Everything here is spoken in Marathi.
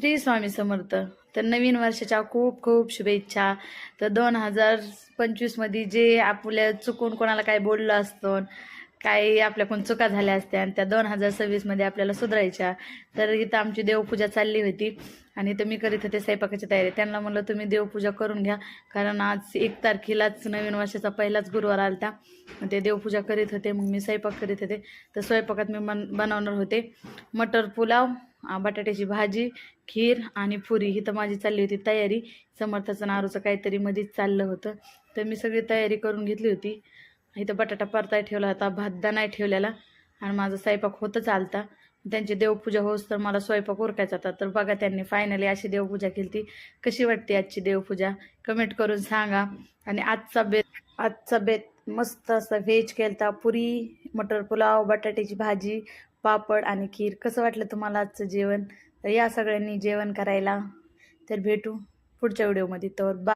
श्री स्वामी समर्थ. तर नवीन वर्षाच्या खूप खूप शुभेच्छा. तर 2025 मध्ये जे आपल्या चुकून कोणाला काय बोललं असतं, काही आपल्याकडून चुका झाल्या असत्या आणि त्या 2026 मध्ये आपल्याला सुधारायच्या. तर इथं आमची देवपूजा चालली होती आणि इथं मी करीत होते स्वयंपाकाची तयारी. त्यांना म्हणलं तुम्ही देवपूजा करून घ्या, कारण आज 1 तारखेलाच नवीन वर्षाचा पहिलाच गुरुवार आलता. ते देवपूजा करीत होते, मग मी स्वयंपाक करीत होते. तर स्वयंपाकात मी बनवणार होते मटर पुलाव, बटाट्याची भाजी, खीर आणि पुरी. ही तर माझी चालली होती तयारी. समर्थाचं नारूचं काहीतरी मध्येच चाललं होतं, तर मी सगळी तयारी करून घेतली होती. इथं बटाटा परताय ठेवला होता, भातदा नाही ठेवलेला आणि माझा स्वयंपाक होतं चालता. त्यांची देवपूजा होस तर मला स्वयंपाक उरकायचा होता. तर बघा, त्यांनी फायनली अशी देवपूजा केली. कशी वाटते आजची देवपूजा कमेंट करून सांगा. आणि आजचा बेत मस्त असा व्हेज केलता. पुरी, मटर पुलाव, बटाट्याची भाजी, पापड आणि खीर. कसं वाटलं तुम्हाला आजचं जेवण? तर या सगळ्यांनी जेवण करायला. तर भेटू पुढच्या व्हिडिओमध्ये. तर